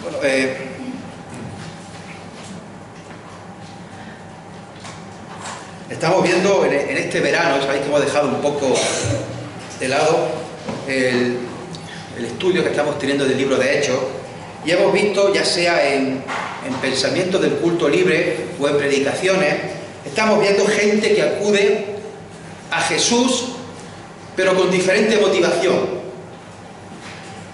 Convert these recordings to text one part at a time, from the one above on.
Bueno, estamos viendo en este verano, sabéis que hemos dejado un poco de lado el estudio que estamos teniendo del libro de Hechos, y hemos visto, ya sea en pensamientos del culto libre o en predicaciones, estamos viendo gente que acude a Jesús, pero con diferente motivación.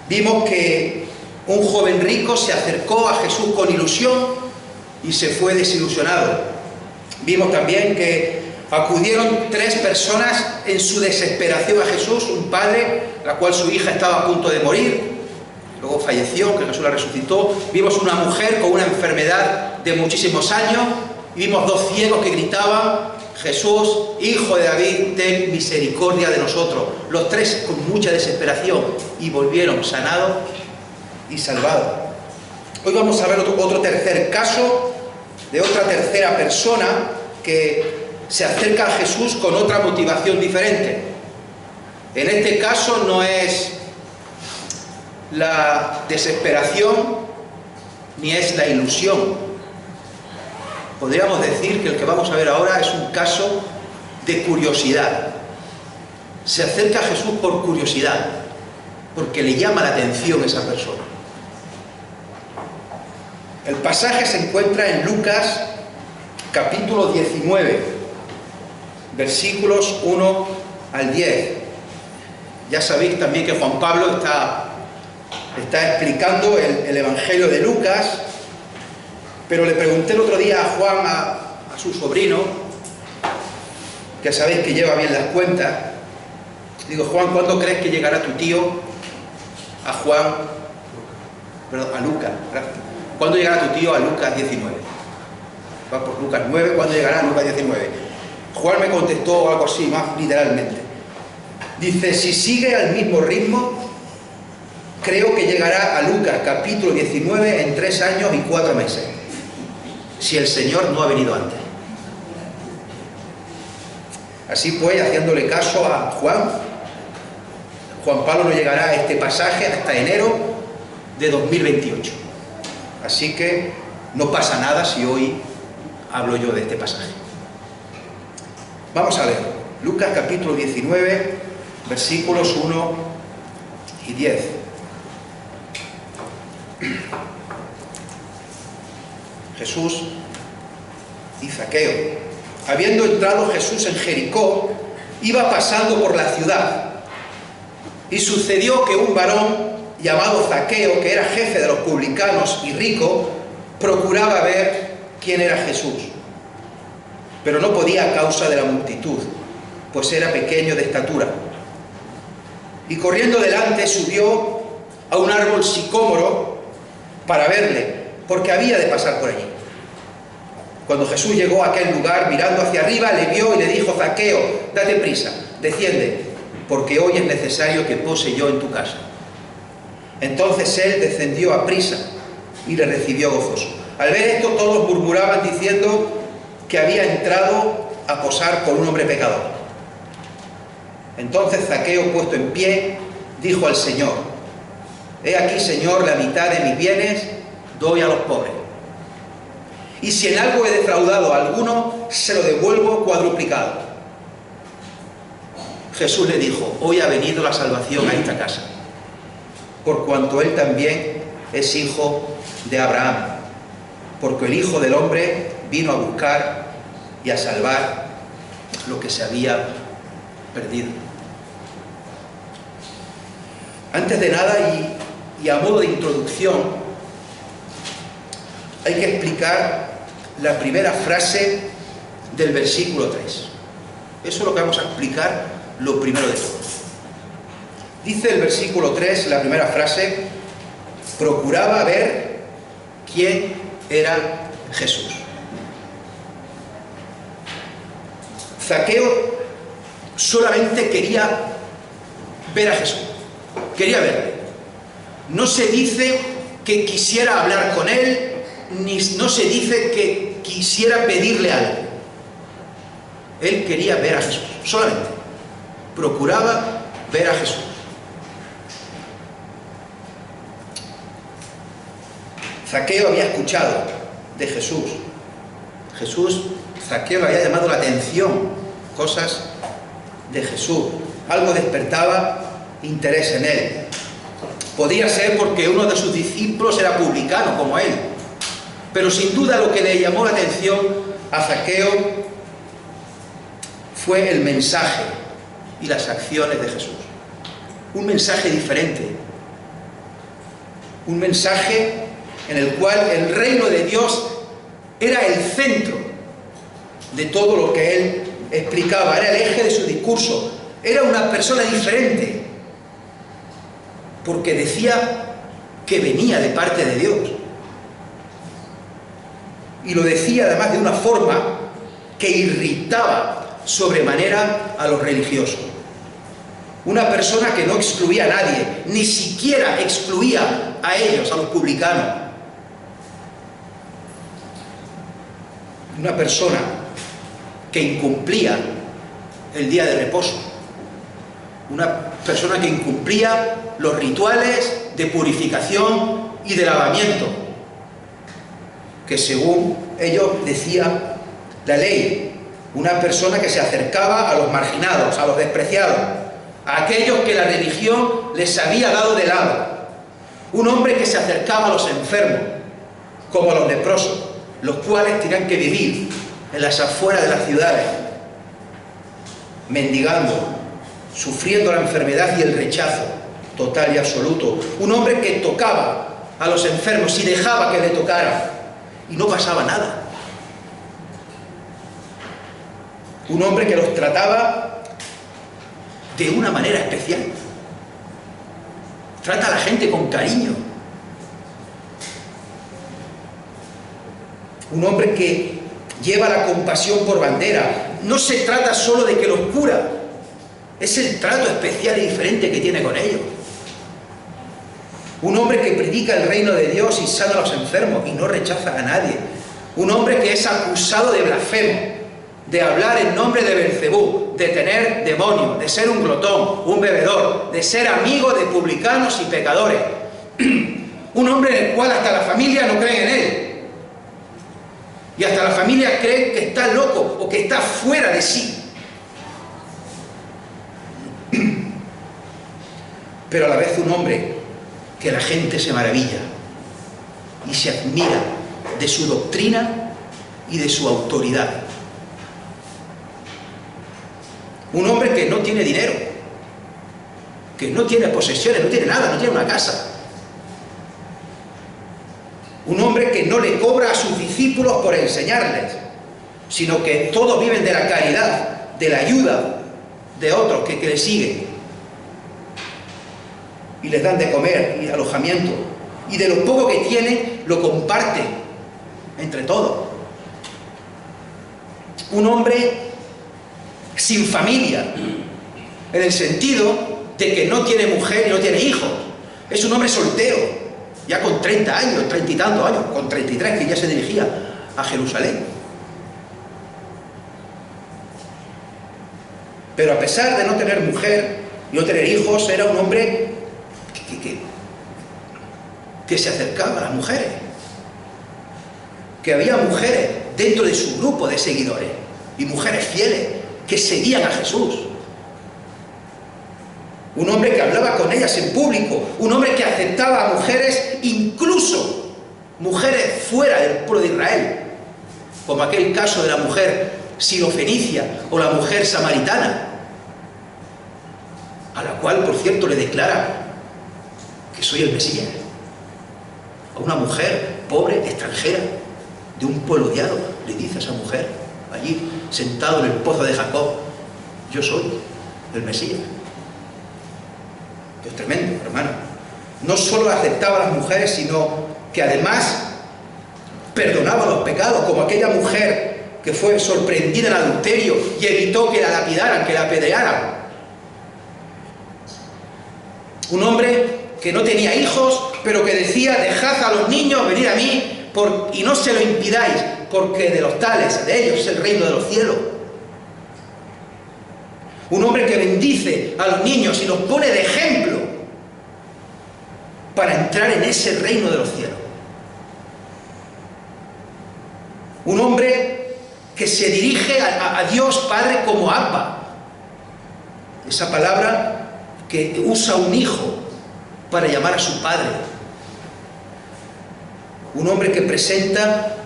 Vimos que un joven rico se acercó a Jesús con ilusión y se fue desilusionado. Vimos también que acudieron 3 personas en su desesperación a Jesús: un padre, la cual su hija estaba a punto de morir, luego falleció, que Jesús la resucitó. Vimos una mujer con una enfermedad de muchísimos años, y vimos 2 ciegos que gritaban: Jesús, Hijo de David, ten misericordia de nosotros. Los 3 con mucha desesperación, y volvieron sanados y salvados. Hoy vamos a ver otro tercer caso de otra tercera persona que se acerca a Jesús con otra motivación diferente. En este caso no es la desesperación ni es la ilusión. Podríamos decir que el que vamos a ver ahora es un caso de curiosidad. Se acerca a Jesús por curiosidad, porque le llama la atención esa persona. El pasaje se encuentra en Lucas capítulo 19, versículos 1 al 10. Ya sabéis también que Juan Pablo está explicando el Evangelio de Lucas, pero le pregunté el otro día a Juan, a su sobrino, que sabéis que lleva bien las cuentas. Digo: Juan, ¿cuándo crees que llegará tu tío a Lucas? ¿Cuándo llegará tu tío a Lucas 19? Va por Lucas 9, ¿cuándo llegará a Lucas 19? Juan me contestó algo así, más literalmente. Dice: si sigue al mismo ritmo, creo que llegará a Lucas capítulo 19 en 3 años y 4 meses, si el Señor no ha venido antes. Así pues, haciéndole caso a Juan Pablo no llegará a este pasaje hasta enero de 2028. Así que no pasa nada si hoy hablo yo de este pasaje. Vamos a leer Lucas capítulo 19, versículos 1 y 10. Jesús y Zaqueo. Habiendo entrado Jesús en Jericó, iba pasando por la ciudad, y sucedió que un varón llamado Zaqueo, que era jefe de los publicanos y rico, procuraba ver quién era Jesús, pero no podía a causa de la multitud, pues era pequeño de estatura. Y corriendo delante subió a un árbol sicómoro para verle, porque había de pasar por allí. Cuando Jesús llegó a aquel lugar, mirando hacia arriba, le vio y le dijo: Zaqueo, date prisa, desciende, porque hoy es necesario que pose yo en tu casa. Entonces él descendió a prisa y le recibió gozoso. Al ver esto, todos murmuraban diciendo que había entrado a posar con un hombre pecador. Entonces Zaqueo, puesto en pie, dijo al Señor: he aquí, Señor, la mitad de mis bienes doy a los pobres, y si en algo he defraudado a alguno, se lo devuelvo cuadruplicado. Jesús le dijo: hoy ha venido la salvación a esta casa, por cuanto él también es hijo de Abraham, porque el Hijo del Hombre vino a buscar y a salvar lo que se había perdido. Antes de nada, y a modo de introducción, hay que explicar la primera frase del versículo 3. Eso es lo que vamos a explicar, lo primero de todo. Dice el versículo 3, la primera frase: procuraba ver quién era Jesús. Zaqueo solamente quería ver a Jesús, quería verle. No se dice que quisiera hablar con él, ni no se dice que quisiera pedirle algo. Él quería ver a Jesús, solamente. Procuraba ver a Jesús. Zaqueo había escuchado de Jesús. Zaqueo le había llamado la atención cosas de Jesús. Algo despertaba interés en él. Podía ser porque uno de sus discípulos era publicano como él. Pero sin duda lo que le llamó la atención a Zaqueo fue el mensaje y las acciones de Jesús. Un mensaje diferente. Un mensaje en el cual el reino de Dios era el centro de todo lo que él explicaba, era el eje de su discurso. Era una persona diferente, porque decía que venía de parte de Dios. Y lo decía además de una forma que irritaba sobremanera a los religiosos. Una persona que no excluía a nadie, ni siquiera excluía a ellos, a los publicanos. Una persona que incumplía el día de reposo. Una persona que incumplía los rituales de purificación y de lavamiento, que según ellos decía la ley. Una persona que se acercaba a los marginados, a los despreciados, a aquellos que la religión les había dado de lado. Un hombre que se acercaba a los enfermos, como a los leprosos, los cuales tenían que vivir en las afueras de las ciudades, mendigando, sufriendo la enfermedad y el rechazo total y absoluto. Un hombre que tocaba a los enfermos y dejaba que le tocaran, y no pasaba nada. Un hombre que los trataba de una manera especial. Trata a la gente con cariño. Un hombre que lleva la compasión por bandera. No se trata solo de que los cura, es el trato especial y diferente que tiene con ellos. Un hombre que predica el reino de Dios y sana a los enfermos y no rechaza a nadie. Un hombre que es acusado de blasfemo, de hablar en nombre de Belcebú, de tener demonios, de ser un glotón, un bebedor, de ser amigo de publicanos y pecadores. Un hombre en el cual hasta la familia no cree en él. Y hasta la familia cree que está loco o que está fuera de sí. Pero a la vez un hombre que la gente se maravilla y se admira de su doctrina y de su autoridad. Un hombre que no tiene dinero, que no tiene posesiones, no tiene nada, no tiene una casa. Un hombre que no le cobra a sus discípulos por enseñarles, sino que todos viven de la caridad, de la ayuda de otros que le siguen. Y les dan de comer y alojamiento. Y de lo poco que tienen, lo comparten entre todos. Un hombre sin familia, en el sentido de que no tiene mujer y no tiene hijos. Es un hombre soltero, ya con 30 años, 30 y tantos años, con 33, que ya se dirigía a Jerusalén. Pero a pesar de no tener mujer y no tener hijos, era un hombre que se acercaba a las mujeres, que había mujeres dentro de su grupo de seguidores y mujeres fieles que seguían a Jesús. Un hombre que hablaba con ellas en público, un hombre que aceptaba a mujeres, incluso mujeres fuera del pueblo de Israel, como aquel caso de la mujer sirofenicia o la mujer samaritana, a la cual, por cierto, le declara que soy el Mesías. A una mujer pobre, extranjera, de un pueblo odiado, le dice a esa mujer, allí, sentado en el pozo de Jacob, yo soy el Mesías. Esto es tremendo, hermano. No solo aceptaba a las mujeres, sino que además perdonaba los pecados, como aquella mujer que fue sorprendida en adulterio y evitó que la lapidaran, que la apedrearan. Un hombre que no tenía hijos, pero que decía, dejad a los niños venir a mí y no se lo impidáis, porque de los tales, de ellos es el reino de los cielos. Un hombre que bendice a los niños y los pone de ejemplo para entrar en ese reino de los cielos. Un hombre que se dirige a Dios Padre como Abba. Esa palabra que usa un hijo para llamar a su padre. Un hombre que presenta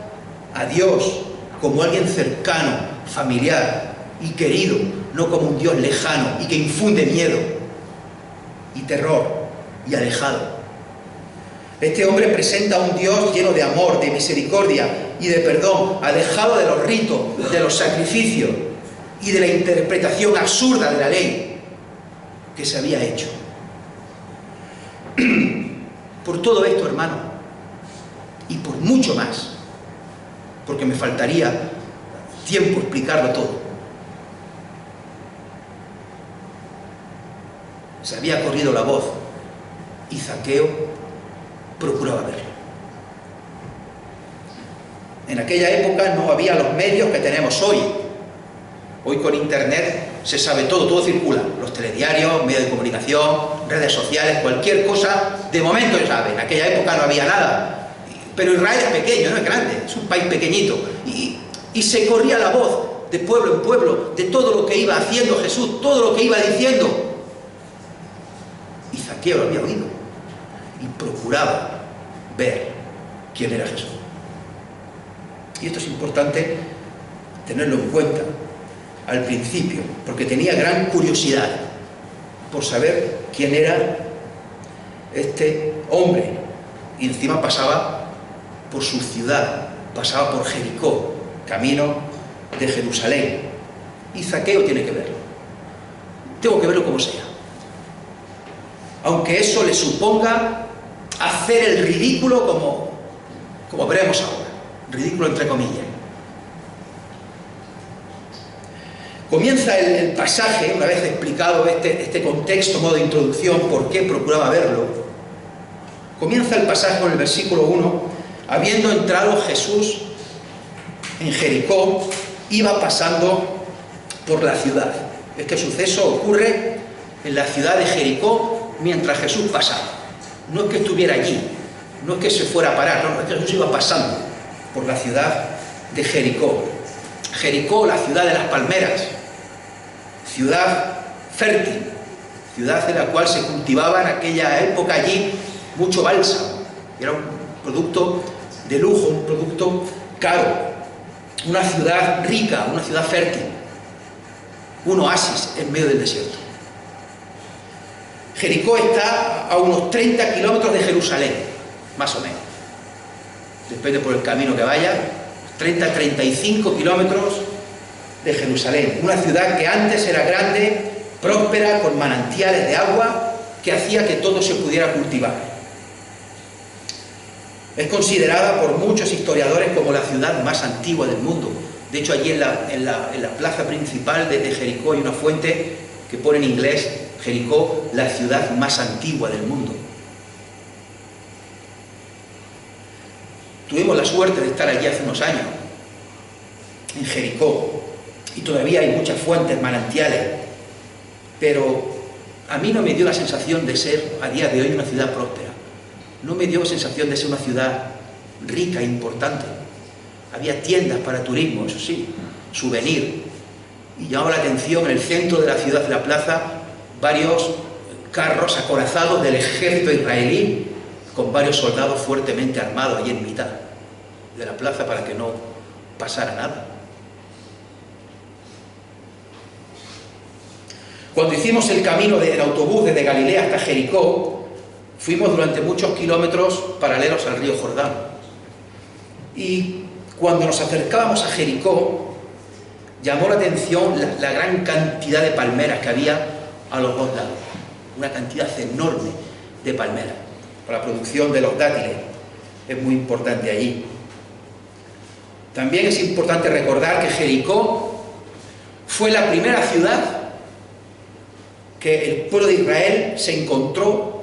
a Dios como alguien cercano, familiar y querido, no como un Dios lejano y que infunde miedo y terror y alejado. Este hombre presenta a un Dios lleno de amor, de misericordia y de perdón, alejado de los ritos, de los sacrificios y de la interpretación absurda de la ley que se había hecho. Por todo esto, hermano, y por mucho más, porque me faltaría tiempo explicarlo todo, se había corrido la voz y Zaqueo procuraba verlo. En aquella época no había los medios que tenemos hoy. Hoy con internet se sabe todo, todo circula. Los telediarios, medios de comunicación, redes sociales, cualquier cosa, de momento se sabe. En aquella época no había nada. Pero Israel es pequeño, no es grande, es un país pequeñito. Y se corría la voz de pueblo en pueblo, de todo lo que iba haciendo Jesús, todo lo que iba diciendo. Y Zaqueo lo había oído. Y procuraba ver quién era Jesús. Y esto es importante tenerlo en cuenta al principio, porque tenía gran curiosidad por saber quién era este hombre. Y encima pasaba por su ciudad, pasaba por Jericó, camino de Jerusalén. Y Zaqueo tiene que verlo. Tengo que verlo como sea. Aunque eso le suponga hacer el ridículo como veremos ahora. Ridículo entre comillas. Comienza el pasaje, una vez explicado este contexto, modo de introducción, por qué procuraba verlo. Comienza el pasaje con el versículo 1, habiendo entrado Jesús en Jericó, iba pasando por la ciudad. Este suceso ocurre en la ciudad de Jericó mientras Jesús pasaba. No es que estuviera allí, no es que se fuera a parar, no, es que Jesús iba pasando por la ciudad de Jericó. Jericó, la ciudad de las palmeras, ciudad fértil, ciudad en la cual se cultivaba en aquella época allí mucho bálsamo. Era un producto de lujo, un producto caro, una ciudad rica, una ciudad fértil, un oasis en medio del desierto. Jericó está a unos 30 kilómetros de Jerusalén, más o menos. Depende por el camino que vaya, 30-35 kilómetros de Jerusalén. Una ciudad que antes era grande, próspera, con manantiales de agua, que hacía que todo se pudiera cultivar. Es considerada por muchos historiadores como la ciudad más antigua del mundo. De hecho, allí en la plaza principal de Jericó hay una fuente que pone en inglés, Jericó, la ciudad más antigua del mundo. Tuvimos la suerte de estar allí hace unos años, en Jericó, y todavía hay muchas fuentes, manantiales, pero a mí no me dio la sensación de ser, a día de hoy, una ciudad próspera. No me dio la sensación de ser una ciudad rica e importante. Había tiendas para turismo, eso sí, souvenir, y llamaba la atención en el centro de la ciudad, de la plaza, varios carros acorazados del ejército israelí, con varios soldados fuertemente armados allí en mitad de la plaza para que no pasara nada. Cuando hicimos el camino del autobús desde Galilea hasta Jericó, fuimos durante muchos kilómetros paralelos al río Jordán. Y cuando nos acercábamos a Jericó, llamó la atención la gran cantidad de palmeras que había a los dos lados. Una cantidad enorme de palmeras. Para la producción de los dátiles es muy importante allí. También es importante recordar que Jericó fue la primera ciudad que el pueblo de Israel se encontró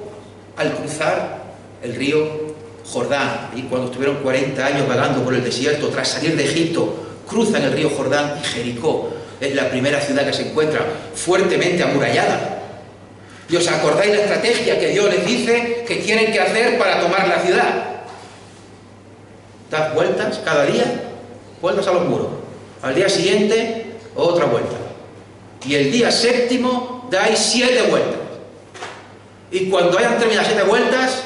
al cruzar el río Jordán. Y cuando estuvieron 40 años vagando por el desierto, tras salir de Egipto, cruzan el río Jordán y Jericó es la primera ciudad que se encuentra fuertemente amurallada. ¿Y os acordáis la estrategia que Dios les dice que tienen que hacer para tomar la ciudad? Dar vueltas cada día vueltas a los muros. Al día siguiente, otra vuelta. Y el día séptimo, dais 7 vueltas. Y cuando hayan terminado 7 vueltas,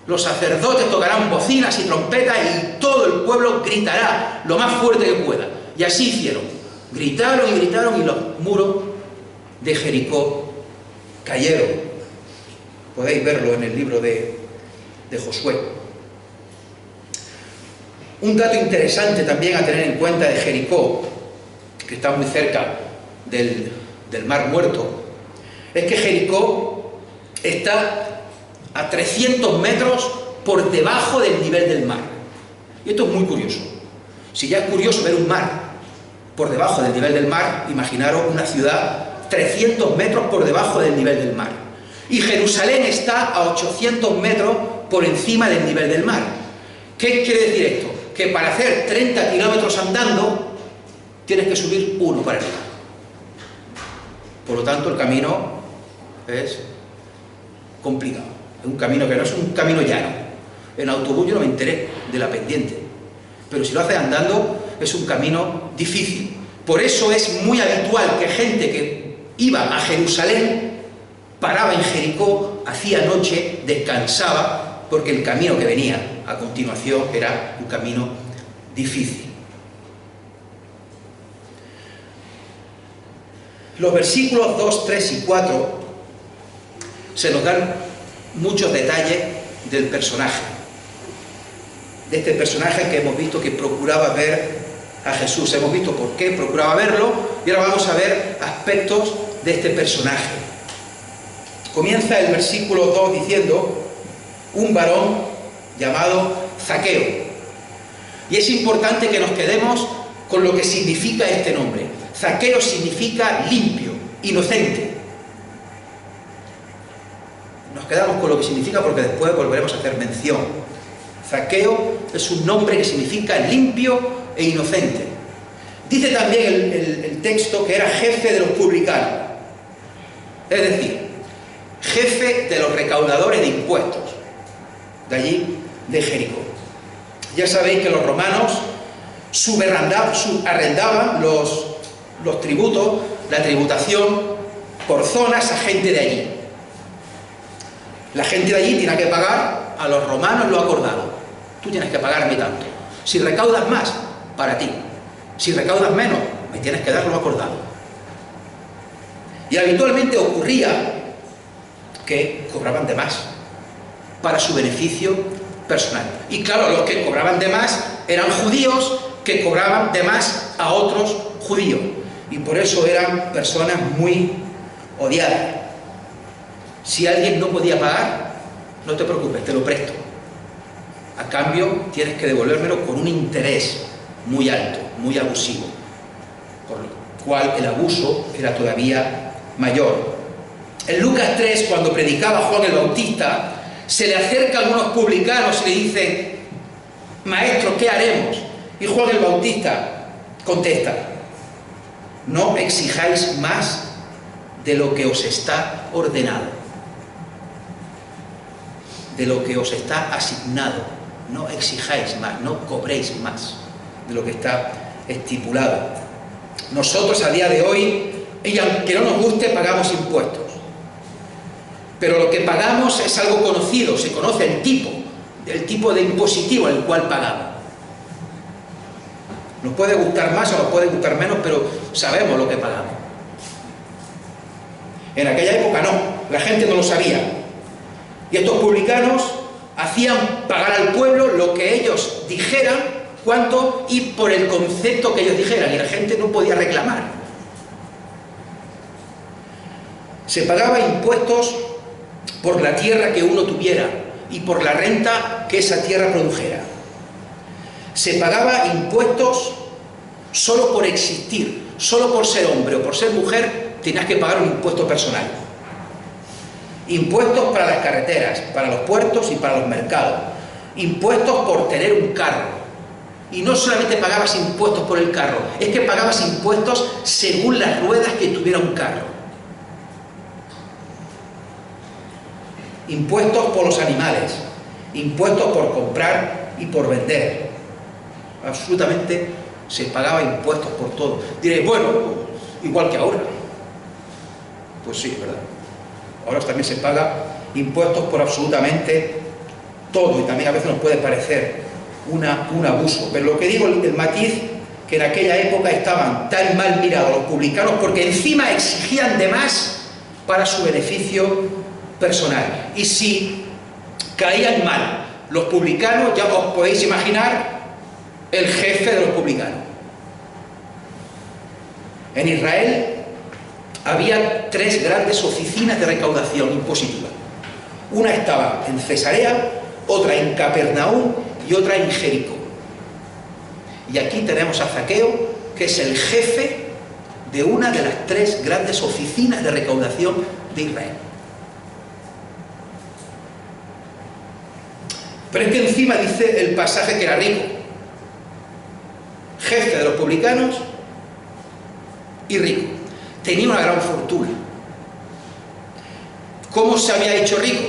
los sacerdotes tocarán bocinas y trompetas y todo el pueblo gritará lo más fuerte que pueda. Y así hicieron. Gritaron y los muros de Jericó cayeron. Podéis verlo en el libro de Josué. Un dato interesante también a tener en cuenta de Jericó, que está muy cerca del Mar Muerto, es que Jericó está a 300 metros por debajo del nivel del mar. Y esto es muy curioso. Si ya es curioso ver un mar por debajo del nivel del mar, imaginaros una ciudad 300 metros por debajo del nivel del mar. Y Jerusalén está a 800 metros por encima del nivel del mar. ¿Qué quiere decir esto? Que para hacer 30 kilómetros andando, tienes que subir 1 para arriba. Por lo tanto, el camino es complicado. Es un camino que no es un camino llano. En autobús yo no me enteré de la pendiente. Pero si lo haces andando, es un camino difícil. Por eso es muy habitual que gente que iba a Jerusalén paraba en Jericó, hacía noche, descansaba, porque el camino que venía a continuación era un camino difícil. Los versículos 2, 3 y 4 se nos dan muchos detalles del personaje, de este personaje que hemos visto que procuraba ver a Jesús. Hemos visto por qué procuraba verlo y ahora vamos a ver aspectos de este personaje. Comienza el versículo 2 diciendo: un varón llamado Zaqueo. Y es importante que nos quedemos con lo que significa este nombre. Zaqueo significa limpio, inocente. Nos quedamos con lo que significa porque después volveremos a hacer mención. Zaqueo es un nombre que significa limpio e inocente. Dice también el texto que era jefe de los publicanos, es decir, jefe de los recaudadores de impuestos, de allí, de Jericó. Ya sabéis que los romanos subarrendaban los tributos, la tributación, por zonas a gente de allí. La gente de allí tiene que pagar a los romanos lo acordado. Tú tienes que pagarme tanto. Si recaudas más, para ti. Si recaudas menos, me tienes que dar lo acordado. Y habitualmente ocurría que cobraban de más para su beneficio personal. Y claro, los que cobraban de más eran judíos que cobraban de más a otros judíos. Y por eso eran personas muy odiadas. Si alguien no podía pagar, no te preocupes, te lo presto. A cambio, tienes que devolvérmelo con un interés muy alto, muy abusivo. Por lo cual el abuso era todavía mayor. En Lucas 3, cuando predicaba Juan el Bautista, se le acercan unos publicanos y le dicen: maestro, ¿qué haremos? Y Juan el Bautista contesta: no exijáis más de lo que os está ordenado, de lo que os está asignado. No exijáis más, no cobréis más de lo que está estipulado. Nosotros a día de hoy, y aunque no nos guste, pagamos impuestos. Pero lo que pagamos es algo conocido, se conoce el tipo de impositivo en el cual pagamos. Nos puede gustar más o nos puede gustar menos, pero sabemos lo que pagamos. En aquella época no, la gente no lo sabía. Y estos publicanos hacían pagar al pueblo lo que ellos dijeran, cuánto y por el concepto que ellos dijeran, y la gente no podía reclamar. Se pagaba impuestos por la tierra que uno tuviera y por la renta que esa tierra produjera. Se pagaba impuestos solo por existir, solo por ser hombre o por ser mujer, tenías que pagar un impuesto personal. Impuestos para las carreteras, para los puertos y para los mercados. Impuestos por tener un carro. Y no solamente pagabas impuestos por el carro, es que pagabas impuestos según las ruedas que tuviera un carro. Impuestos por los animales, impuestos por comprar y por vender. Absolutamente se pagaba impuestos por todo. Diréis, bueno, igual que ahora. Pues sí, ¿verdad? Ahora también se paga impuestos por absolutamente todo, y también a veces nos puede parecer un abuso. Pero lo que digo, el matiz, que en aquella época estaban tan mal mirados los publicanos porque encima exigían de más para su beneficio personal. Y si caían mal los publicanos, ya os podéis imaginar el jefe de los publicanos. En Israel había 3 grandes oficinas de recaudación impositiva. Una estaba en Cesarea, otra en Capernaum y otra en Jericó. Y aquí tenemos a Zaqueo, que es el jefe de una de las 3 grandes oficinas de recaudación de Israel. Pero es que encima dice el pasaje que era rico, jefe de los publicanos y rico. Tenía una gran fortuna. ¿Cómo se había hecho rico?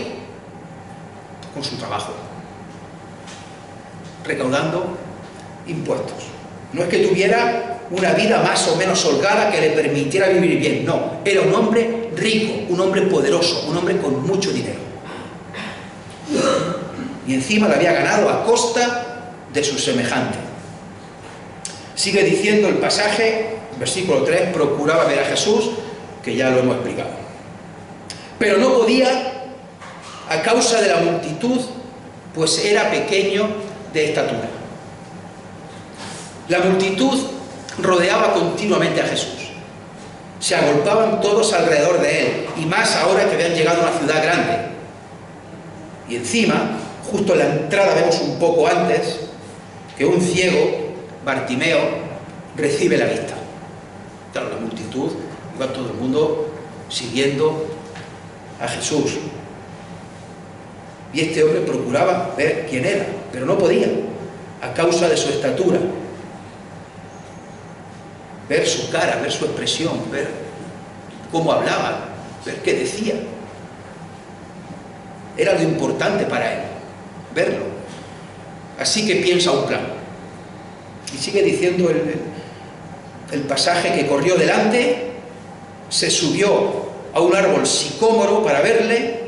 Con su trabajo, recaudando impuestos. No es que tuviera una vida más o menos holgada que le permitiera vivir bien, no, era un hombre rico, un hombre poderoso, un hombre con mucho dinero. Y encima lo había ganado a costa de sus semejantes. Sigue diciendo el pasaje, versículo 3, procuraba ver a Jesús, que ya lo hemos explicado. Pero no podía a causa de la multitud, pues era pequeño de estatura. La multitud rodeaba continuamente a Jesús. Se agolpaban todos alrededor de él, y más ahora que habían llegado a una ciudad grande. Y encima, justo en la entrada vemos un poco antes, que un ciego, Bartimeo, recibe la vista. Claro, la multitud, iba todo el mundo siguiendo a Jesús. Y este hombre procuraba ver quién era, pero no podía, a causa de su estatura. Ver su cara, ver su expresión, ver cómo hablaba, ver qué decía. Era lo importante para él, verlo. Así que piensa un plan. Y sigue diciendo el pasaje que corrió delante, se subió a un árbol sicómoro para verle,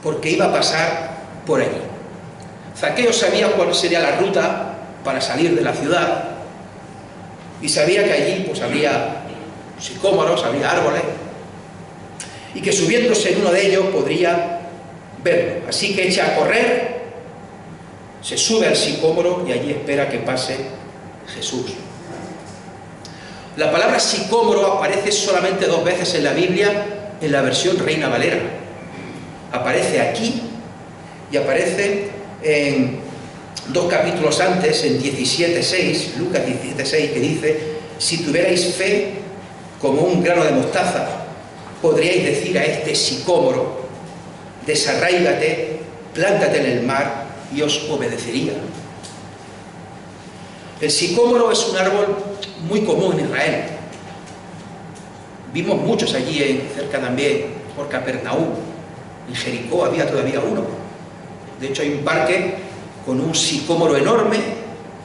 porque iba a pasar por allí. Zaqueo sabía cuál sería la ruta para salir de la ciudad, y sabía que allí pues habría sicómoros, habría árboles, y que subiéndose en uno de ellos podría verlo. Así que echa a correr, se sube al sicómoro y allí espera que pase Jesús. La palabra sicómoro aparece solamente 2 veces en la Biblia, en la versión Reina Valera. Aparece aquí y aparece en 2 capítulos antes, en 17:6, Lucas 17:6, que dice: si tuvierais fe como un grano de mostaza, podríais decir a este sicómoro: desarráigate, plántate en el mar, y os obedecería. El sicómoro es un árbol muy común en Israel. Vimos muchos allí, cerca también, por Capernaum. En Jericó había todavía uno. De hecho, hay un parque con un sicómoro enorme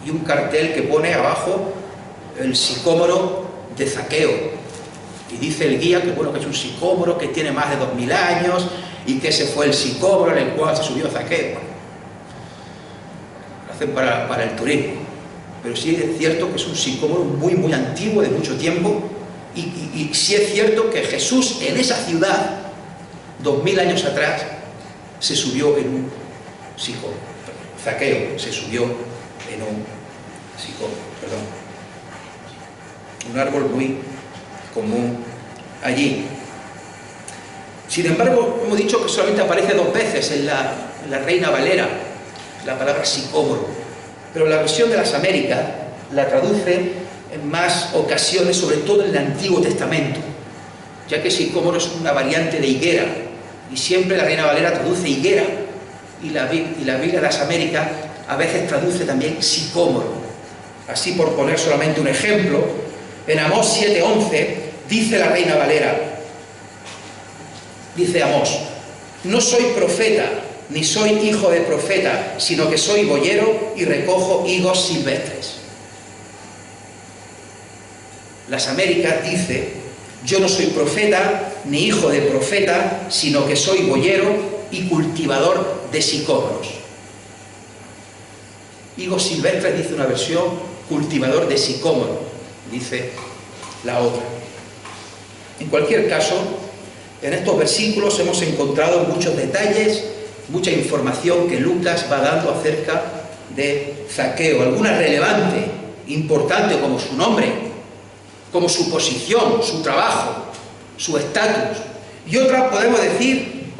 y un cartel que pone abajo el sicómoro de Zaqueo. Y dice el guía que, bueno, que es un sicómoro que tiene más de 2000 años y que ese fue el sicómoro en el cual se subió Zaqueo. Lo hacen para el turismo. Pero sí es cierto que es un sicómoro muy, muy antiguo, de mucho tiempo, y sí es cierto que Jesús en esa ciudad, 2000 años atrás, se subió en un sicómoro. Zaqueo se subió en un sicómoro, perdón. Un árbol muy común allí. Sin embargo, hemos dicho que solamente aparece 2 veces en la Reina Valera la palabra sicómoro. Pero la versión de las Américas la traduce en más ocasiones, sobre todo en el Antiguo Testamento, ya que sicómoro es una variante de higuera, y siempre la Reina Valera traduce higuera, y la Biblia de las Américas a veces traduce también sicómoro. Así, por poner solamente un ejemplo, en Amós 7:11 dice la Reina Valera, dice Amós: no soy profeta, ni soy hijo de profeta, sino que soy boyero y recojo higos silvestres. las Américas, dice: yo no soy profeta ni hijo de profeta, sino que soy boyero y cultivador de sicómoros. Higo Silvestre dice una versión: cultivador de sicómoro, dice la otra. En cualquier caso, en estos versículos hemos encontrado muchos detalles, mucha información que Lucas va dando acerca de Zaqueo, alguna relevante, importante, como su nombre, como su posición, su trabajo, su estatus, y otras podemos decir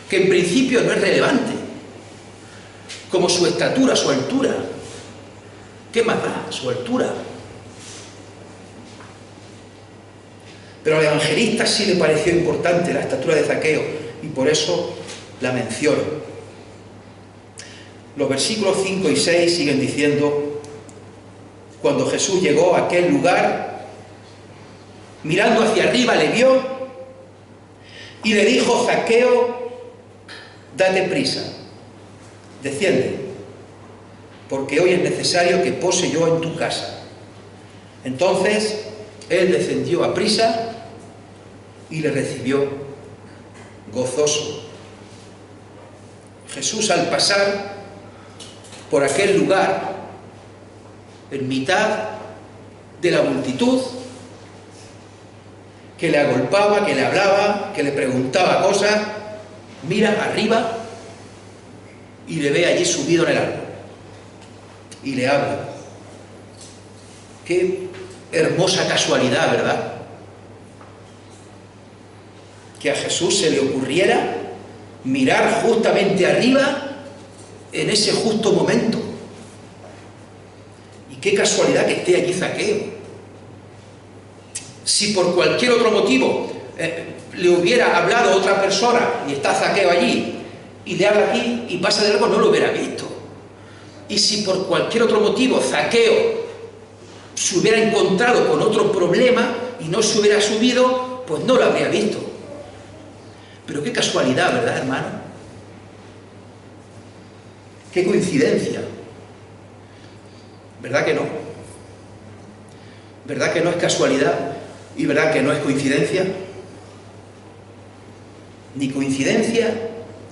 que en principio no es relevante, como su estatura, su altura. ¿Qué más da su altura? Pero al evangelista sí le pareció importante la estatura de Zaqueo y por eso la menciona. Los versículos 5 y 6 siguen diciendo: cuando Jesús llegó a aquel lugar, mirando hacia arriba le vio y le dijo: Zaqueo, date prisa, desciende, porque hoy es necesario que pose yo en tu casa. Entonces él descendió a prisa y le recibió gozoso. Jesús, al pasar por aquel lugar, en mitad de la multitud que le agolpaba, que le hablaba, que le preguntaba cosas, mira arriba y le ve allí subido en el árbol y le habla. Qué hermosa casualidad, ¿verdad? Que a Jesús se le ocurriera mirar justamente arriba en ese justo momento. Y qué casualidad que esté allí Zaqueo. Si por cualquier otro motivo le hubiera hablado otra persona y está Zaqueo allí y le habla aquí y pasa de largo, no lo hubiera visto. Y si por cualquier otro motivo Zaqueo se hubiera encontrado con otro problema y no se hubiera subido, pues no lo habría visto. Pero qué casualidad, ¿verdad, hermano? Qué coincidencia. ¿Verdad que no? ¿Verdad que no es casualidad? ¿Y verdad que no es coincidencia? Ni coincidencia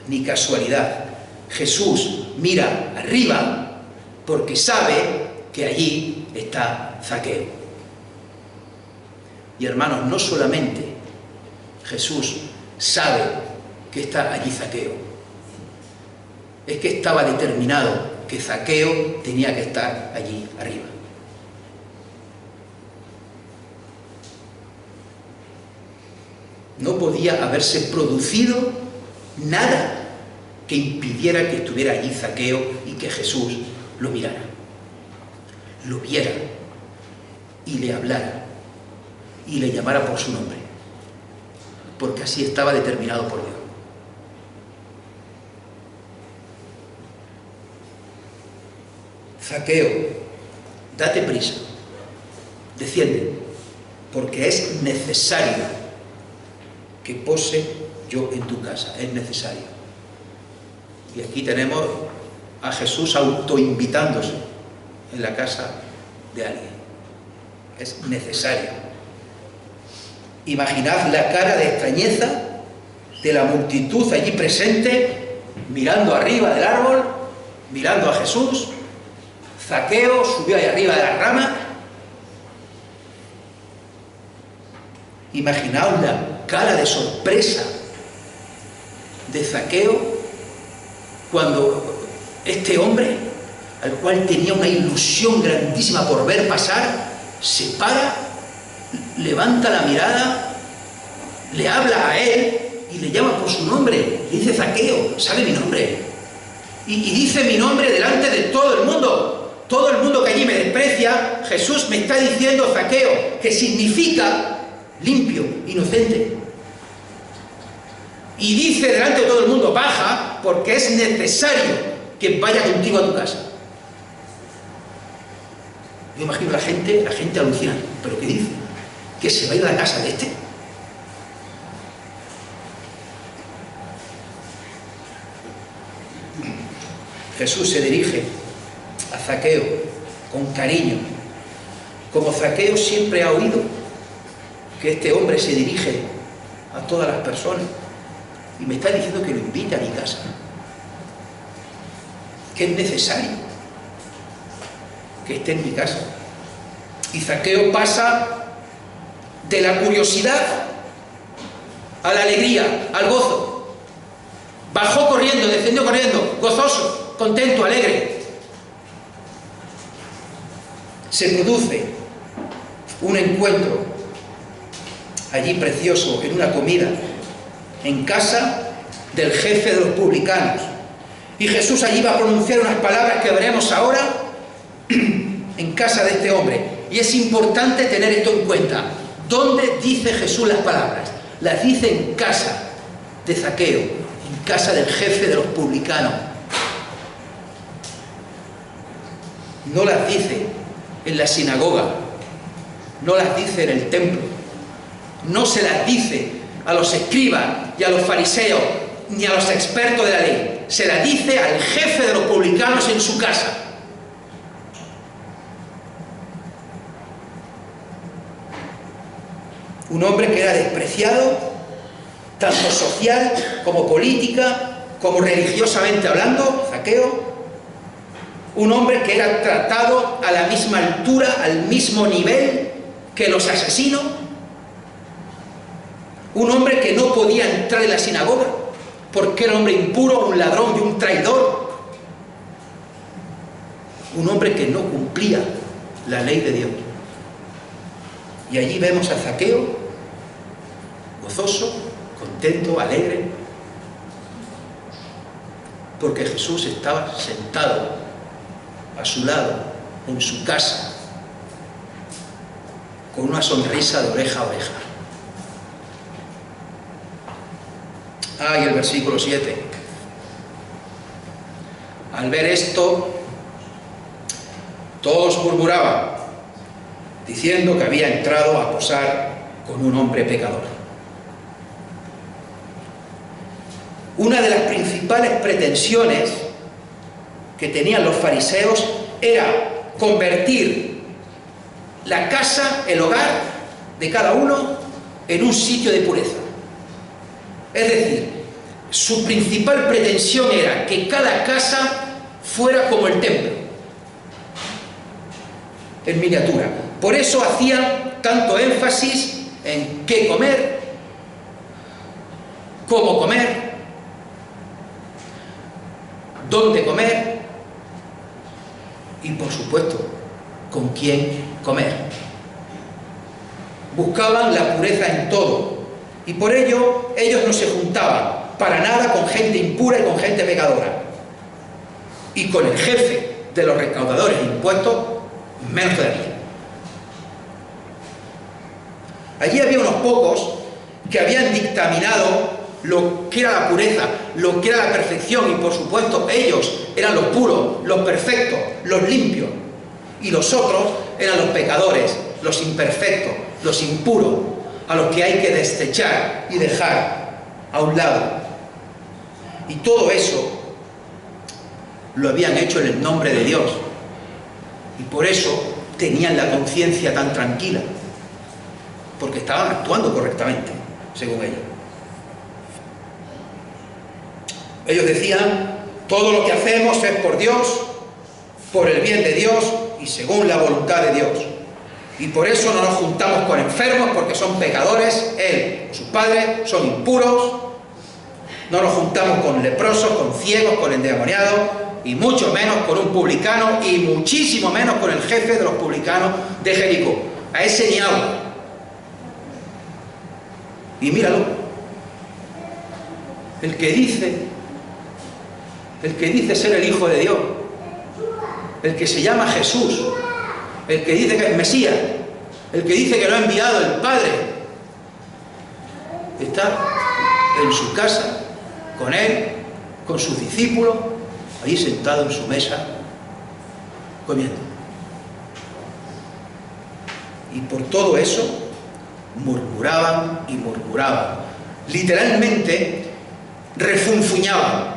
ni casualidad. Jesús mira arriba porque sabe que allí está Zaqueo. Y hermanos, no solamente Jesús sabe que está allí Zaqueo, es que estaba determinado que Zaqueo tenía que estar allí arriba. No podía haberse producido nada que impidiera que estuviera allí Zaqueo y que Jesús lo mirara, lo viera y le hablara y le llamara por su nombre, porque así estaba determinado por Dios. Zaqueo, date prisa, desciende, porque es necesario que pose yo en tu casa, es necesario. Y aquí tenemos a Jesús autoinvitándose en la casa de alguien. Es necesario. Imaginad la cara de extrañeza de la multitud allí presente, mirando arriba del árbol, mirando a Jesús. Zaqueo subió ahí arriba de la rama. Imaginaos la cara de sorpresa de Zaqueo cuando este hombre, al cual tenía una ilusión grandísima por ver pasar, se para, levanta la mirada, le habla a él y le llama por su nombre. Le dice: Zaqueo, sabe mi nombre. Y dice mi nombre delante de todo el mundo. Todo el mundo que allí me desprecia, Jesús me está diciendo Zaqueo, que significa limpio, inocente. Y dice delante de todo el mundo: baja, porque es necesario que vaya contigo a tu casa. Yo imagino a la gente alucina. ¿Pero qué dice? ¿Que se va a ir a la casa de este? Jesús se dirige a Zaqueo con cariño, Como Zaqueo siempre ha oído que este hombre se dirige a todas las personas y me está diciendo que lo invite a mi casa, que es necesario que esté en mi casa. Y Zaqueo pasa de la curiosidad a la alegría, al gozo. Bajó corriendo, descendió corriendo, gozoso, contento, alegre. Se produce un encuentro allí precioso, en una comida, en casa del jefe de los publicanos. Y Jesús allí va a pronunciar unas palabras que veremos ahora en casa de este hombre. Y es importante tener esto en cuenta. ¿Dónde dice Jesús las palabras? Las dice en casa de Zaqueo, en casa del jefe de los publicanos. No las dice en la sinagoga, no las dice en el templo, no se las dice a los escribas y a los fariseos ni a los expertos de la ley, se las dice al jefe de los publicanos en su casa. Un hombre que era despreciado, tanto social como política, como religiosamente hablando, Zaqueo. Un hombre que era tratado a la misma altura, al mismo nivel que los asesinos. Un hombre que no podía entrar en la sinagoga porque era un hombre impuro, un ladrón y un traidor. Un hombre que no cumplía la ley de Dios. Y allí vemos a Zaqueo gozoso, contento, alegre, porque Jesús estaba sentado a su lado, en su casa, con una sonrisa de oreja a oreja. Y el versículo 7. Al ver esto, todos murmuraban, diciendo que había entrado a posar con un hombre pecador. Una de las principales pretensiones que tenían los fariseos era convertir la casa, el hogar de cada uno en un sitio de pureza. Es decir, su principal pretensión era que cada casa fuera como el templo, en miniatura. Por eso hacían tanto énfasis en qué comer, cómo comer, dónde comer y, por supuesto, con quién comer. Buscaban la pureza en todo y por ello ellos no se juntaban para nada con gente impura y con gente pecadora. Y con el jefe de los recaudadores de impuestos, menos todavía. Allí había unos pocos que habían dictaminado lo que era la pureza, lo que era la perfección, y por supuesto ellos eran los puros, los perfectos, los limpios, y los otros eran los pecadores, los imperfectos, los impuros, a los que hay que desechar y dejar a un lado. Y todo eso lo habían hecho en el nombre de Dios, y por eso tenían la conciencia tan tranquila, porque estaban actuando correctamente, según ellos. Ellos decían, todo lo que hacemos es por Dios, por el bien de Dios y según la voluntad de Dios. Y por eso no nos juntamos con enfermos, porque son pecadores, él o sus padres son impuros. No nos juntamos con leprosos, con ciegos, con endemoniados, y mucho menos con un publicano, y muchísimo menos con el jefe de los publicanos de Jericó. A ese ni hablo. Y míralo, el que dice ser el Hijo de Dios, el que se llama Jesús, el que dice que es Mesías, el que dice que lo ha enviado el Padre, está en su casa, con él, con sus discípulos, allí sentado en su mesa, comiendo. Y por todo eso, murmuraban y murmuraban. Literalmente, refunfuñaban.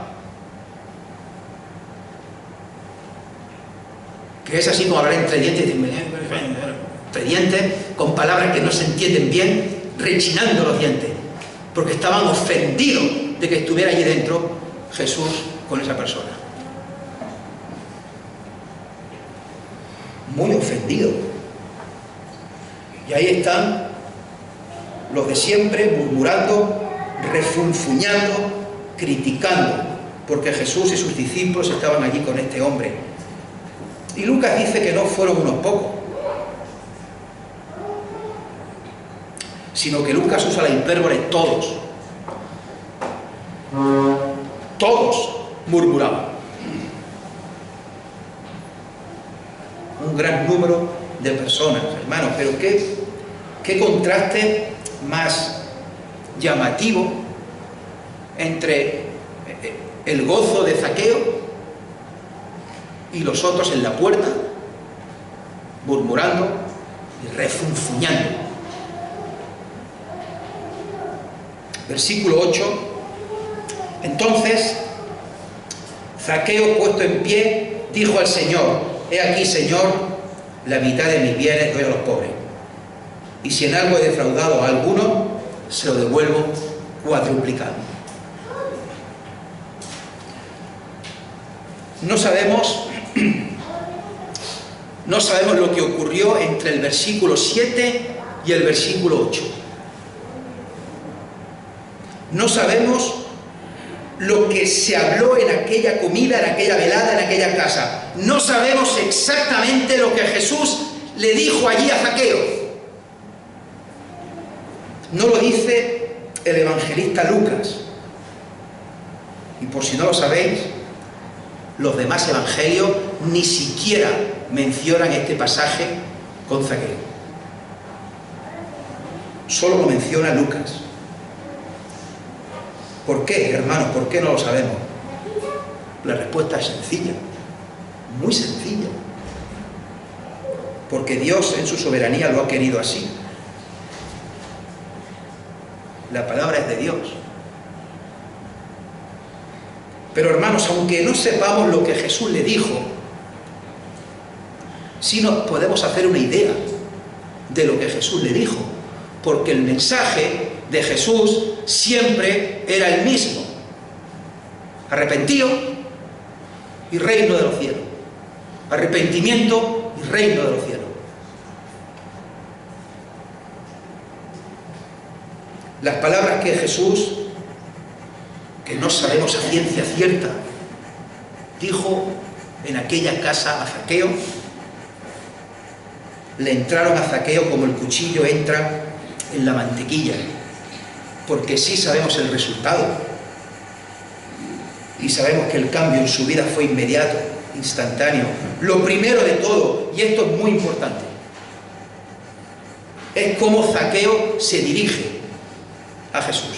Que es así como hablar entre dientes y decir, obedientes, con palabras que no se entienden bien, rechinando los dientes, porque estaban ofendidos de que estuviera allí dentro Jesús con esa persona. Muy ofendidos. Y ahí están los de siempre, murmurando, refunfuñando, criticando, porque Jesús y sus discípulos estaban allí con este hombre. Y Lucas dice que no fueron unos pocos, sino que Lucas usa la hipérbole todos. Todos murmuraban. Un gran número de personas, hermanos, pero qué contraste más llamativo entre el gozo de Zaqueo y los otros en la puerta, murmurando y refunfuñando. Versículo 8. Entonces, Zaqueo, puesto en pie, dijo al Señor: He aquí, Señor, la mitad de mis bienes doy a los pobres, y si en algo he defraudado a alguno, se lo devuelvo cuadruplicado. No sabemos lo que ocurrió entre el versículo 7 y el versículo 8. No sabemos lo que se habló en aquella comida, en aquella velada, en aquella casa. No sabemos exactamente lo que Jesús le dijo allí a Zaqueo. No lo dice el evangelista Lucas. Y por si no lo sabéis, los demás evangelios ni siquiera mencionan este pasaje con Zaqueo. Solo lo menciona Lucas. ¿Por qué, hermanos? ¿Por qué no lo sabemos? La respuesta es sencilla, muy sencilla. Porque Dios en su soberanía lo ha querido así. La palabra es de Dios. Pero hermanos, aunque no sepamos lo que Jesús le dijo, sí nos podemos hacer una idea de lo que Jesús le dijo, porque el mensaje de Jesús siempre era el mismo: arrepentido y reino de los cielos, arrepentimiento y reino de los cielos. Las palabras que Jesús, que no sabemos a ciencia cierta, dijo en aquella casa a Zaqueo, le entraron a Zaqueo como el cuchillo entra en la mantequilla, porque sí sabemos el resultado y sabemos que el cambio en su vida fue inmediato, instantáneo. Lo primero de todo, y esto es muy importante, es cómo Zaqueo se dirige a Jesús.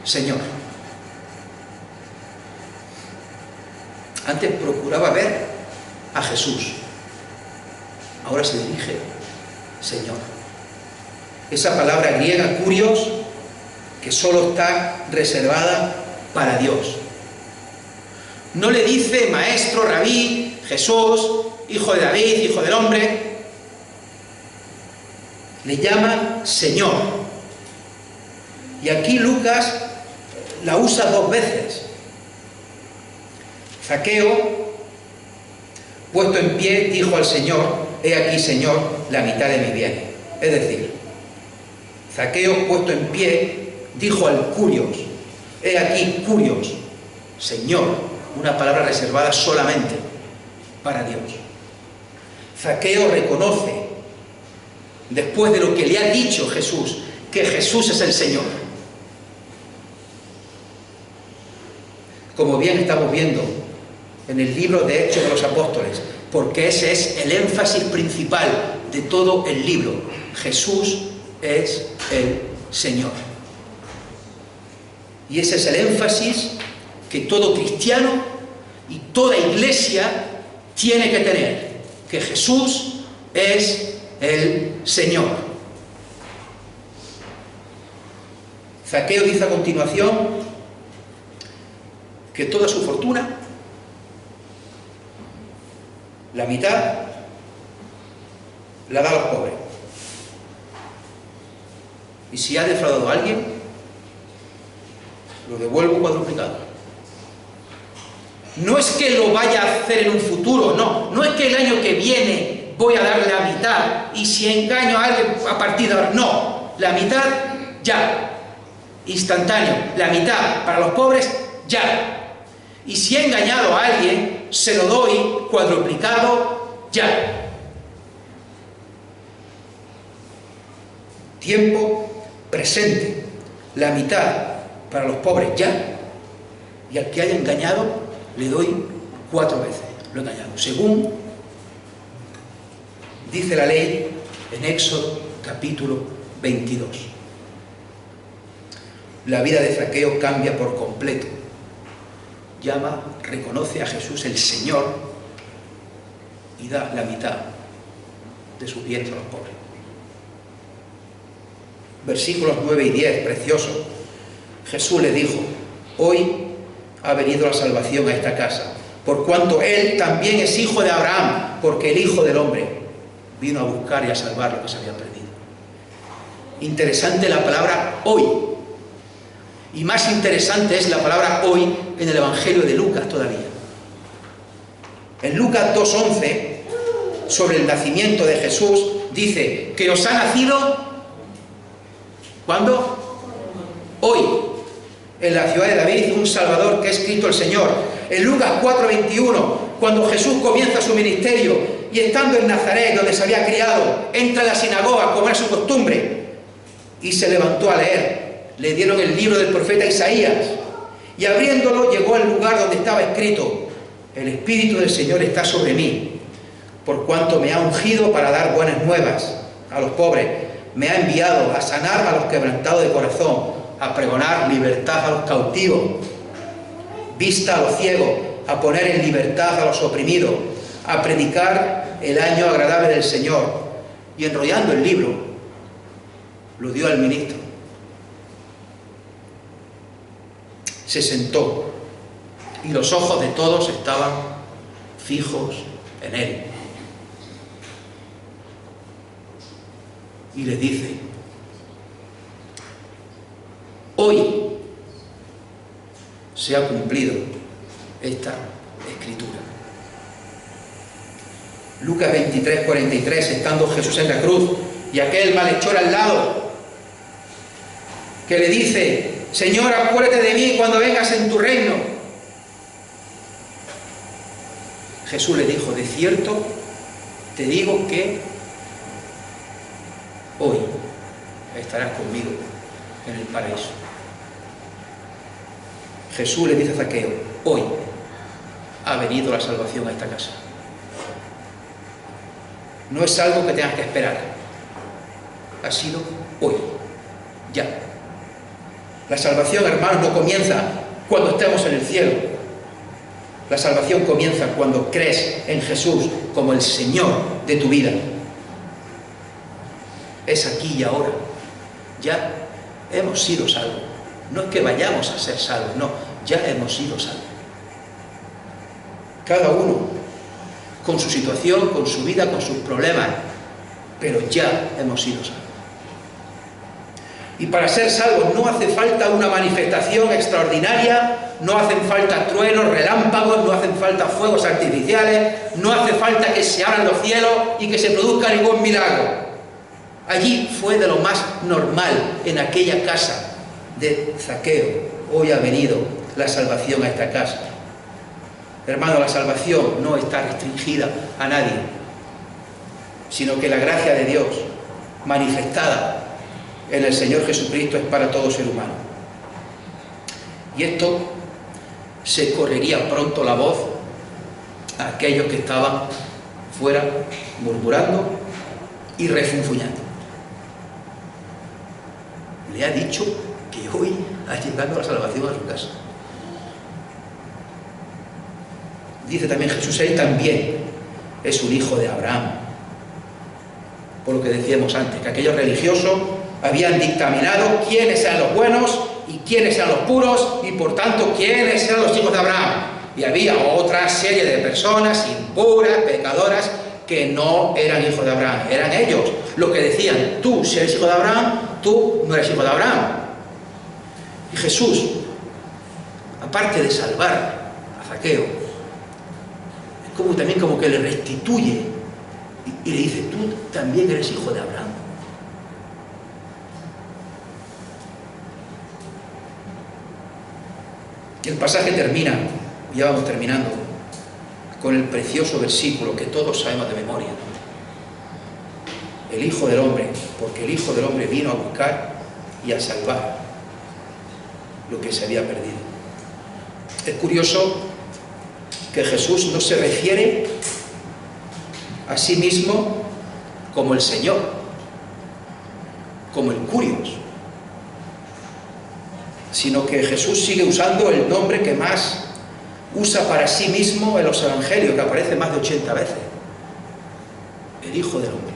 Señor. Antes procuraba ver a Jesús, ahora se dirige Señor. Esa palabra griega, kurios, que solo está reservada para Dios. No le dice maestro, rabí, Jesús, hijo de David, hijo del hombre. Le llama Señor. Y aquí Lucas la usa dos veces. Zaqueo, puesto en pie, dijo al Señor: He aquí, Señor, la mitad de mi bien. Es decir, Zaqueo, puesto en pie, dijo al kurios: He aquí, kurios, Señor, una palabra reservada solamente para Dios. Zaqueo reconoce, después de lo que le ha dicho Jesús, que Jesús es el Señor. Como bien estamos viendo en el libro de Hechos de los Apóstoles, porque ese es el énfasis principal de todo el libro: Jesús es el Señor. Y ese es el énfasis que todo cristiano y toda iglesia tiene que tener, que Jesús es el Señor. Zaqueo dice a continuación que toda su fortuna, la mitad, la da a los pobres. Y si ha defraudado a alguien, lo devuelvo cuadruplicado. No es que lo vaya a hacer en un futuro, no es que el año que viene voy a darle la mitad y si engaño a alguien a partir de ahora, no, la mitad ya, instantáneo, la mitad para los pobres ya. Y si he engañado a alguien, se lo doy cuadruplicado ya. Tiempo presente, la mitad para los pobres ya, y al que haya engañado le doy 4 veces lo engañado, según dice la ley en Éxodo capítulo 22. La vida de Zaqueo cambia por completo. Reconoce a Jesús el Señor y da la mitad de sus bienes a los pobres. Versículos 9 y 10, precioso. Jesús le dijo: hoy ha venido la salvación a esta casa, por cuanto él también es hijo de Abraham, porque el Hijo del Hombre vino a buscar y a salvar lo que se había perdido. Interesante la palabra hoy, y más interesante es la palabra hoy en el Evangelio de Lucas todavía. En Lucas 2:11, sobre el nacimiento de Jesús, dice que os ha nacido, ¿cuándo? Hoy, en la ciudad de David, un Salvador que es Cristo el Señor. En Lucas 4:21, cuando Jesús comienza su ministerio y estando en Nazaret, donde se había criado, entra a la sinagoga como era su costumbre y se levantó a leer. Le dieron el libro del profeta Isaías y abriéndolo llegó al lugar donde estaba escrito: el Espíritu del Señor está sobre mí, por cuanto me ha ungido para dar buenas nuevas a los pobres, me ha enviado a sanar a los quebrantados de corazón, a pregonar libertad a los cautivos, vista a los ciegos, a poner en libertad a los oprimidos, a predicar el año agradable del Señor. Y enrollando el libro, lo dio al ministro. Se sentó y los ojos de todos estaban fijos en él. Y le dice: hoy se ha cumplido esta escritura. Lucas 23:43, estando Jesús en la cruz y aquel malhechor al lado, que le dice: Señor, acuérdate de mí cuando vengas en tu reino. Jesús le dijo: de cierto te digo que hoy estarás conmigo en el paraíso. Jesús le dice a Zaqueo: hoy ha venido la salvación a esta casa. No es algo que tengas que esperar, ha sido hoy, ya. La salvación, hermanos, no comienza cuando estemos en el cielo. La salvación comienza cuando crees en Jesús como el Señor de tu vida. Es aquí y ahora. Ya hemos sido salvos. No es que vayamos a ser salvos, no, ya hemos sido salvos. Cada uno con su situación, con su vida, con sus problemas, pero ya hemos sido salvos. Y para ser salvos no hace falta una manifestación extraordinaria, no hacen falta truenos, relámpagos, no hacen falta fuegos artificiales, no hace falta que se abran los cielos y que se produzca ningún milagro. Allí fue de lo más normal, en aquella casa de Zaqueo. Hoy ha venido la salvación a esta casa. Hermano, la salvación no está restringida a nadie, sino que la gracia de Dios manifestada en el Señor Jesucristo es para todo ser humano. Y esto se correría pronto la voz a aquellos que estaban fuera murmurando y refunfuñando. Le ha dicho que hoy ha llegado la salvación a su casa. Dice también Jesús: él también es un hijo de Abraham. Por lo que decíamos antes, que aquellos religiosos habían dictaminado quiénes eran los buenos y quiénes eran los puros, y por tanto quiénes eran los hijos de Abraham. Y había otra serie de personas impuras, pecadoras, que no eran hijos de Abraham, eran ellos los que decían: tú, si eres hijo de Abraham, tú no eres hijo de Abraham. Y Jesús, aparte de salvar a Zaqueo, es también como que le restituye y le dice: tú también eres hijo de Abraham. Y el pasaje termina, ya vamos terminando, con el precioso versículo que todos sabemos de memoria. El Hijo del Hombre, porque el Hijo del Hombre vino a buscar y a salvar lo que se había perdido. Es curioso que Jesús no se refiere a sí mismo como el Señor, como el Curios, sino que Jesús sigue usando el nombre que más usa para sí mismo en los evangelios, que aparece más de 80 veces: el Hijo del Hombre.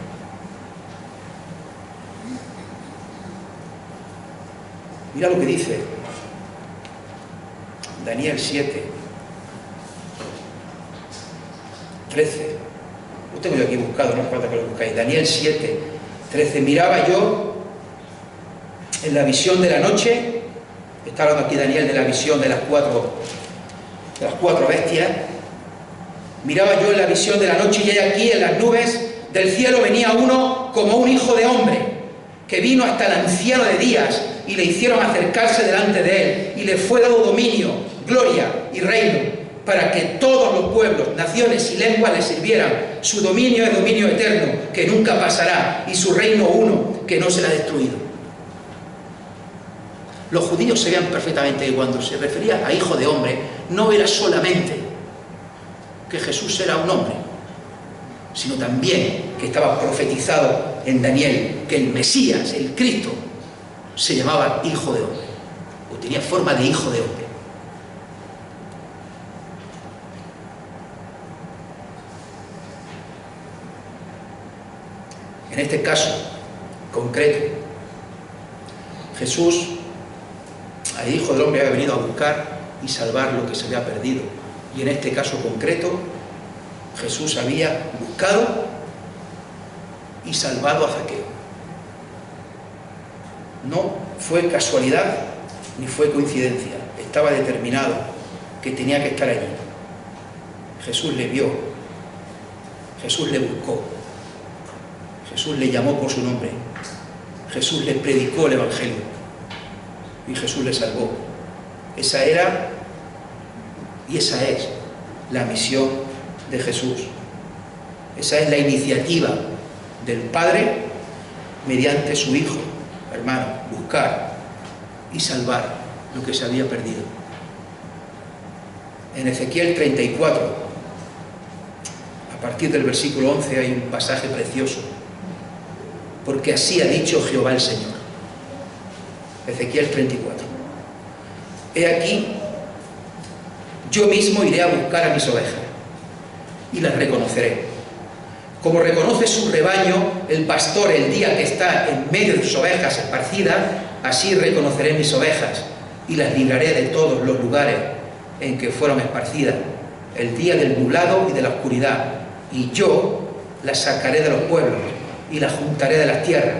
Mira lo que dice Daniel 7, 13. Lo tengo yo aquí buscado, no hace falta que lo buscáis. Daniel 7, 13. Miraba yo en la visión de la noche, está hablando aquí Daniel de la visión de las cuatro bestias. Miraba yo en la visión de la noche, y he aquí en las nubes del cielo venía uno como un hijo de hombre, que vino hasta el anciano de días, y le hicieron acercarse delante de él, y le fue dado dominio, gloria y reino, para que todos los pueblos, naciones y lenguas le sirvieran. Su dominio es dominio eterno, que nunca pasará, y su reino uno, que no será destruido. Los judíos sabían perfectamente que cuando se refería a hijo de hombre, no era solamente que Jesús era un hombre, sino también que estaba profetizado en Daniel que el Mesías, el Cristo, se llamaba hijo de hombre, o tenía forma de hijo de hombre. En este caso concreto, Jesús, el Hijo del Hombre, había venido a buscar y salvar lo que se había perdido. Y en este caso concreto, Jesús había buscado y salvado a Zaqueo. No fue casualidad ni fue coincidencia, estaba determinado que tenía que estar allí. Jesús le vio, Jesús le buscó, Jesús le llamó por su nombre, Jesús le predicó el Evangelio y Jesús le salvó. Esa era y esa es la misión de Jesús. Esa es la iniciativa del Padre mediante su Hijo. Hermano, buscar y salvar lo que se había perdido. En Ezequiel 34, a partir del versículo 11, hay un pasaje precioso. Porque así ha dicho Jehová el Señor. Ezequiel 34. He aquí, yo mismo iré a buscar a mis ovejas y las reconoceré. Como reconoce su rebaño el pastor el día que está en medio de sus ovejas esparcidas, así reconoceré mis ovejas y las libraré de todos los lugares en que fueron esparcidas, el día del nublado y de la oscuridad, y yo las sacaré de los pueblos y las juntaré de las tierras,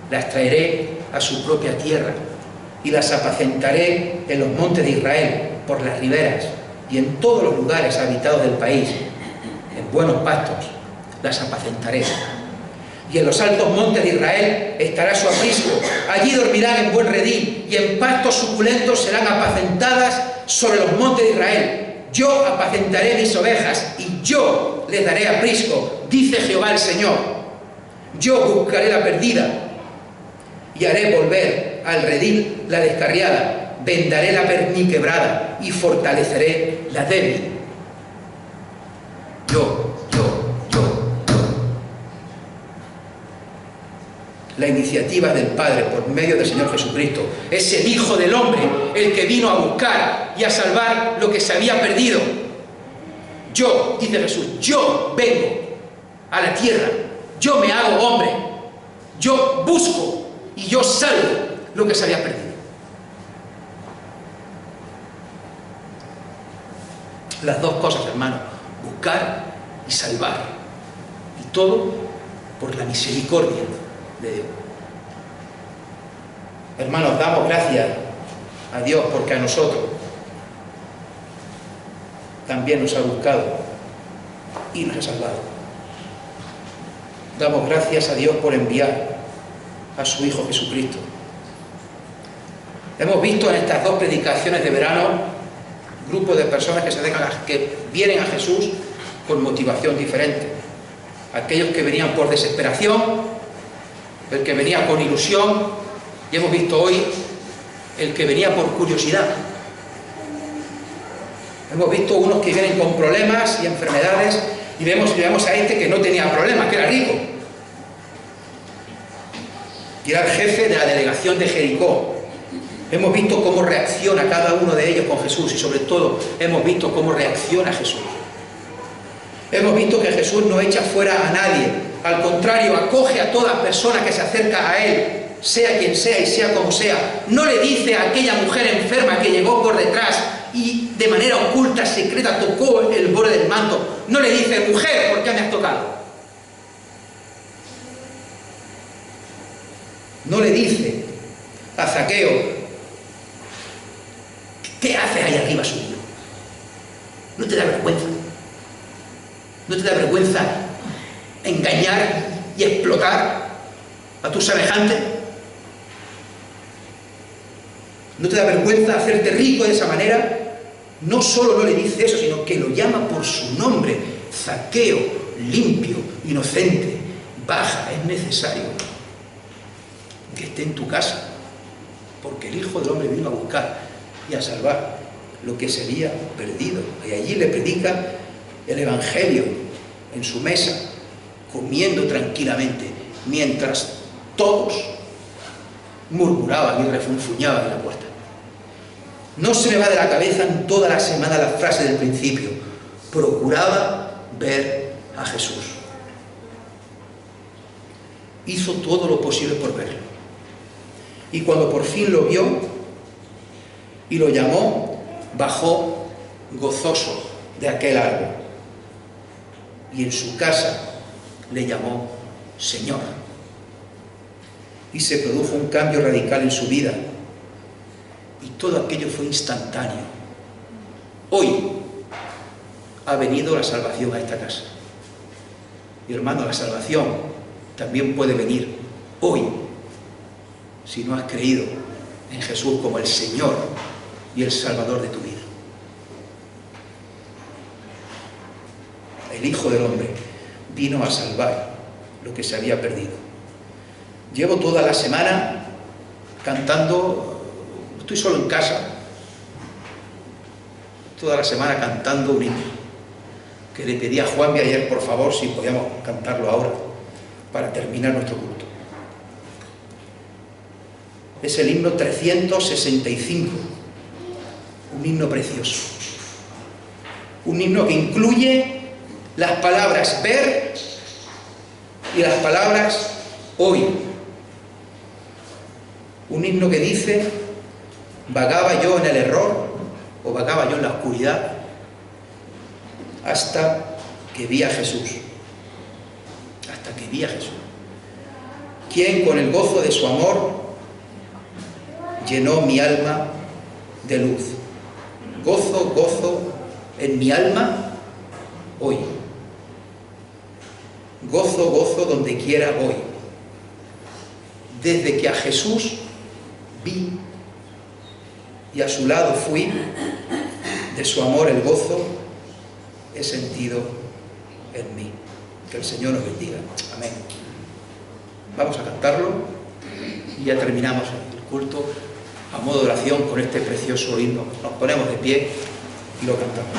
las traeré a su propia tierra y las apacentaré en los montes de Israel, por las riberas y en todos los lugares habitados del país, en buenos pastos las apacentaré. Y en los altos montes de Israel estará su aprisco, allí dormirán en buen redil, y en pastos suculentos serán apacentadas sobre los montes de Israel. Yo apacentaré mis ovejas, y yo les daré aprisco, dice Jehová el Señor. Yo buscaré la perdida, y haré volver al redil la descarriada, vendaré la perniquebrada, y fortaleceré la débil. Yo. La iniciativa del Padre por medio del Señor Jesucristo es el Hijo del Hombre, el que vino a buscar y a salvar lo que se había perdido. Yo, dice Jesús, yo vengo a la tierra, yo me hago hombre, yo busco y yo salvo lo que se había perdido. Las dos cosas, hermano, buscar y salvar. Y todo por la misericordia de Dios. Hermanos, damos gracias a Dios porque a nosotros también nos ha buscado y nos ha salvado. Damos gracias a Dios por enviar a su Hijo Jesucristo. Hemos visto en estas dos predicaciones de verano grupos de personas que vienen a Jesús con motivación diferente. Aquellos que venían por desesperación, el que venía con ilusión, y hemos visto hoy el que venía por curiosidad. Hemos visto unos que vienen con problemas y enfermedades, y vemos a este que no tenía problemas, que era rico. Y era el jefe de la delegación de Jericó. Hemos visto cómo reacciona cada uno de ellos con Jesús, y sobre todo hemos visto cómo reacciona Jesús. Hemos visto que Jesús no echa fuera a nadie, al contrario, acoge a toda persona que se acerca a Él, sea quien sea y sea como sea. No le dice a aquella mujer enferma que llegó por detrás y de manera oculta, secreta, tocó el borde del manto. No le dice, mujer, ¿por qué me has tocado? No le dice a Zaqueo, ¿qué haces ahí arriba subido? ¿No te da vergüenza? ¿No te da vergüenza engañar y explotar a tus semejantes? ¿No te da vergüenza hacerte rico de esa manera? No solo no le dice eso, sino que lo llama por su nombre. Zaqueo, limpio, inocente, baja, es necesario que esté en tu casa, porque el Hijo del Hombre vino a buscar y a salvar lo que se había perdido. Y allí le predica el Evangelio en su mesa, comiendo tranquilamente, mientras todos murmuraban y refunfuñaban en la puerta. No se me va de la cabeza en toda la semana la frase del principio: procuraba ver a Jesús. Hizo todo lo posible por verlo. Y cuando por fin lo vio y lo llamó, bajó gozoso de aquel árbol. Y en su casa le llamó Señor. Y se produjo un cambio radical en su vida. Y todo aquello fue instantáneo. Hoy ha venido la salvación a esta casa. Y hermano, la salvación también puede venir hoy, si no has creído en Jesús como el Señor y el Salvador de tu vida. El Hijo del Hombre vino a salvar lo que se había perdido. Llevo toda la semana cantando, estoy solo en casa, toda la semana cantando un himno, que le pedí a Juanmi ayer, por favor, si podíamos cantarlo ahora, para terminar nuestro culto. Es el himno 365, un himno precioso, un himno que incluye las palabras ver y las palabras hoy. Un himno que dice: vagaba yo en el error o vagaba yo en la oscuridad hasta que vi a Jesús. Hasta que vi a Jesús, quien con el gozo de su amor llenó mi alma de luz. Gozo, gozo en mi alma hoy. Gozo, gozo donde quiera hoy. Desde que a Jesús vi y a su lado fui, de su amor el gozo he sentido en mí. Que el Señor nos bendiga. Amén. Vamos a cantarlo y ya terminamos el culto a modo de oración con este precioso himno. Nos ponemos de pie y lo cantamos.